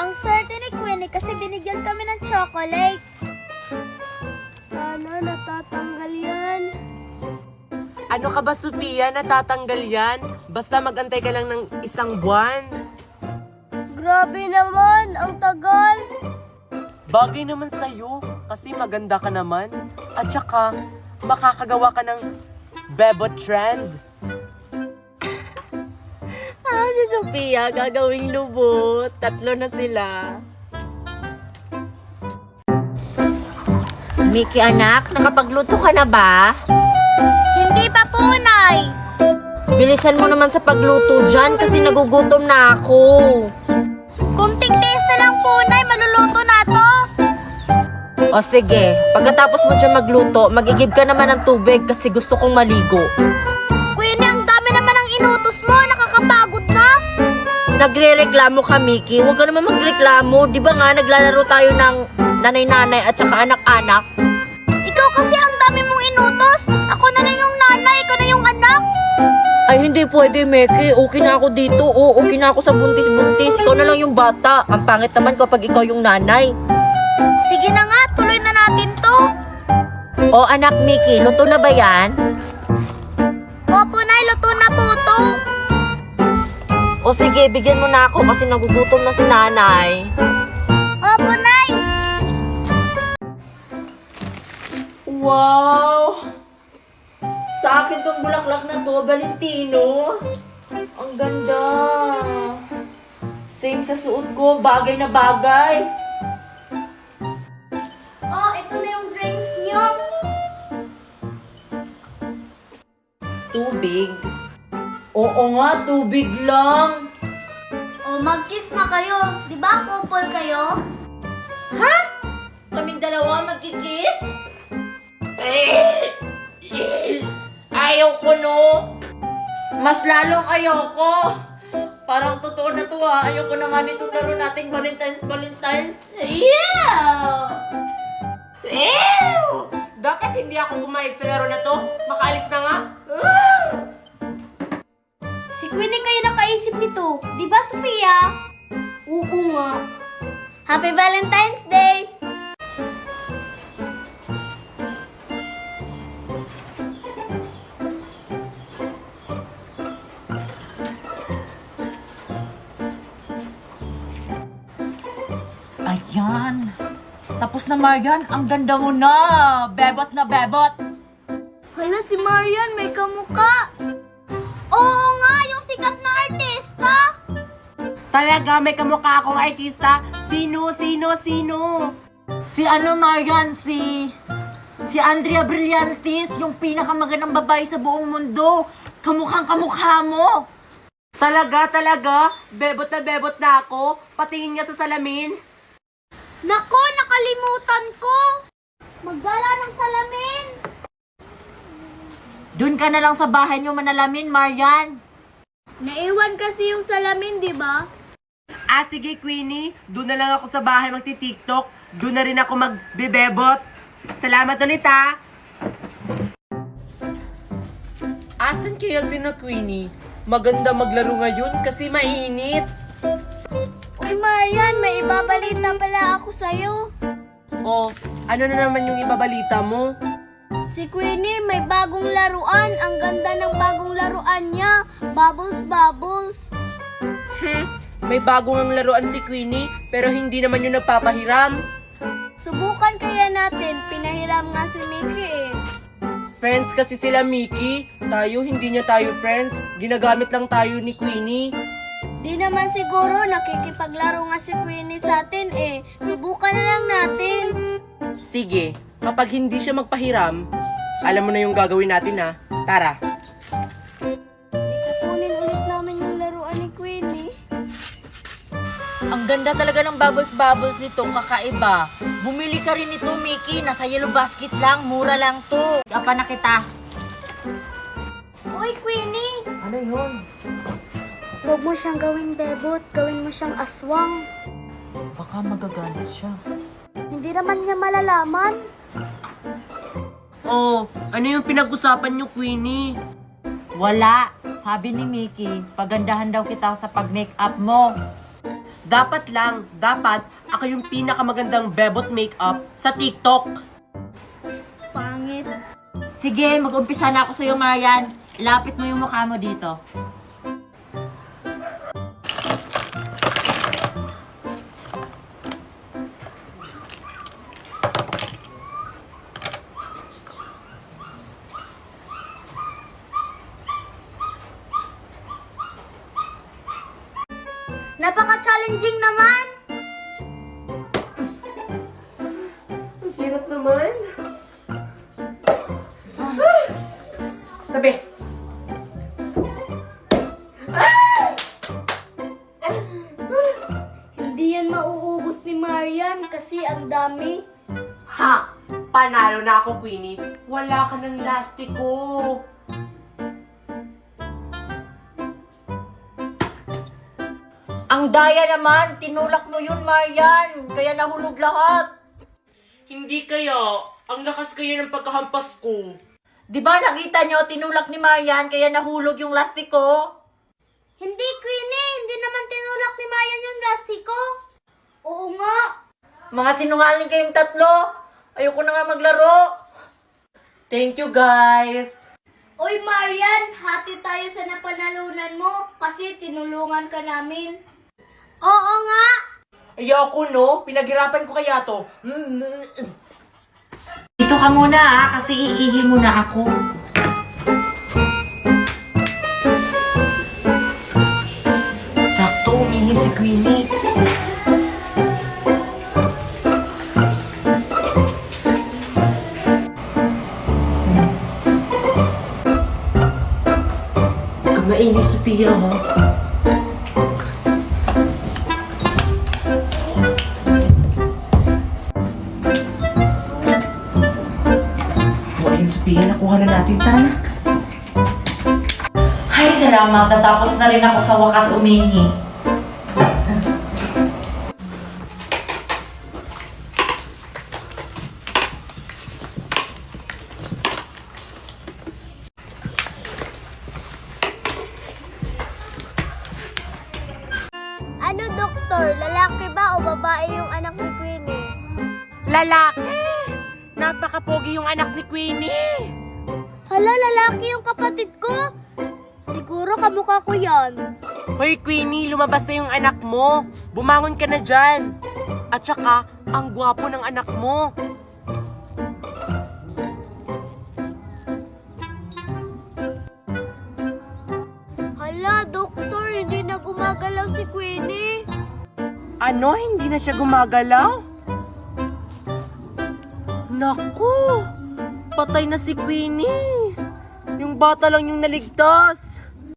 Ang swerte ni Queenie kasi binigyan kami ng chocolate. Sana natatanggal yan. Ano ka ba, Sophia? Natatanggal yan? Basta magantay ka lang ng isang buwan. Grabe naman, ang tagal. Bagay naman sa'yo, kasi maganda ka naman. At saka, makakagawa ka ng bebot trend. Si Sophia, gagawing lubot. 3 na sila. Mickey anak, nakapagluto ka na ba? Hindi pa po, Nay. Bilisan mo naman sa pagluto dyan kasi nagugutom na ako. Kunting taste na lang po, Nay. Maluluto na to. O sige, pagkatapos mo dyan magluto, magigib ka naman ng tubig kasi gusto kong maligo. Queenie, ang dami naman ang inutos mo. Nakakapagod na. Nagre-reklamo ka, Mickey. Huwag ka naman magreklamo. Di ba nga naglalaro tayo ng nanay-nanay at saka anak-anak? Ikaw kasi ang dami mong inutos. Ako na lang yung nanay, ikaw na yung anak. Ay, hindi pwede, Mickey. Okay na ako dito. Oo, okay na ako sa buntis-buntis. Ikaw na lang yung bata. Ang pangit naman kapag ikaw yung nanay. Sige na nga, tuloy na natin to. O anak, Mickey, luto na ba yan? Opo, Nay, luto na po to. O sige, bigyan mo na ako kasi nagugutom na si nanay. Opo, Nay. Wow! Sa akin tong bulaklak na to, Valentino. Ang ganda. Same sa suot ko, bagay na bagay. Oh, ito na yung drinks niyo. Tubig? Oo nga, tubig lang. Oh, mag-kiss na kayo. Di ba couple kayo? Ha? Kaming dalawa magkikiss? Ayaw ko, no? Mas lalong ayoko. Parang totoo na to, ha? Ayoko na nga nitong laro nating Valentine's. Yeah! Ew! Dapat hindi ako pumayag sa laro na to. Makaalis na nga. Si Queenie kayo nakaisip nito. Di ba, Sophia? Oo nga. Happy Valentine's Day! Ayan. Tapos na, Marian. Ang ganda mo na. Bebot na bebot. Hala, si Marian may kamukha. Oo nga, yung sikat na artista. Talaga, may kamukha akong artista. Sino? Si Marian? Si Andrea Brillantes, yung pinakamagandang babae sa buong mundo. Kamukhang kamukha mo. Talaga. Bebot na ako. Patingin nga sa salamin. Nako, nakalimutan ko. Maggala ng salamin. Doon ka na lang sa bahay niyo manalamin, Marian. Naiwan kasi yung salamin, di ba? Sige, Queenie. Doon na lang ako sa bahay magti-TikTok. Doon na rin ako magbebebot. Salamat ulit, ha. Asan kaya si na Queenie? Maganda maglaro ngayon kasi mainit. Uy, Marian, may ibabalita pala ako sa'yo. Oh, ano na naman yung ibabalita mo? Si Queenie may bagong laruan. Ang ganda ng bagong laruan niya. Bubbles. May bagong ang laruan si Queenie, pero hindi naman yung nagpapahiram. Subukan kaya natin. Pinahiram nga si Mickey eh. Friends kasi sila, Mickey. Tayo, hindi niya tayo friends. Ginagamit lang tayo ni Queenie. Di naman siguro nakikipaglaro nga si Queenie sa atin eh. Subukan na lang natin. Sige, kapag hindi siya magpahiram, alam mo na yung gagawin natin, ha? Tara. Kunin ulit namin yung laruan ni Queenie. Ang ganda talaga ng bubbles nito, kakaiba. Bumili ka rin nito, Mickey. Nasa yellow basket lang, mura lang to. Apa na kita. Uy, Queenie! Ano yun? Huwag mo siyang gawing bebot. Gawin mo siyang aswang. Baka magagalit siya. Hindi naman niya malalaman. Oh, ano yung pinag-usapan niyo, Queenie? Wala. Sabi ni Mickey, pagandahan daw kita sa pag-makeup mo. Dapat ako yung pinakamagandang bebot makeup sa TikTok. Pangit. Sige, mag-umpisa na ako sa'yo, Marian. Lapit mo yung mukha mo dito. Napaka-challenging naman. Hirap naman. Tabi. Hindi yan mauubos ni Marian kasi ang dami. Ha! Panalo na ako, Queenie. Wala ka ng lastiko. Ang daya naman, tinulak mo yun, Marian. Kaya nahulog lahat. Hindi kaya. Ang lakas kaya ng pagkahampas ko. Di ba nakita nyo, tinulak ni Marian, kaya nahulog yung lastiko? Hindi, Queenie. Hindi naman tinulak ni Marian yung plastiko. Oo nga. Mga sinungaling kayong tatlo. Ayoko na nga maglaro. Thank you, guys. Oy, Marian, hati tayo sa napanalunan mo kasi tinulungan ka namin. Oo nga. Ayoko, no? Pinaghirapan ko kaya to. Dito ka muna kasi iihi muna ako. Sakto, umihi si Queenie. Huwag kang mainis, Sophia, ha? Ayun, Sophia, nakuha na natin. Tara na. Ay, salamat. Natapos na rin ako sa wakas umihi. Ano, doktor? Lalaki ba o babae yung anak ni Queenie? Lalaki! Napakapogi yung anak ni Queenie! Hala, lalaki yung kapatid ko. Siguro kamukha ko yan. Hoy, Queenie, lumabas na yung anak mo. Bumangon ka na dyan. At saka, ang gwapo ng anak mo. Hala, doktor, hindi na gumagalaw si Queenie. Ano? Hindi na siya gumagalaw? Naku! Patay na si Queenie. Yung bata lang yung naligtas.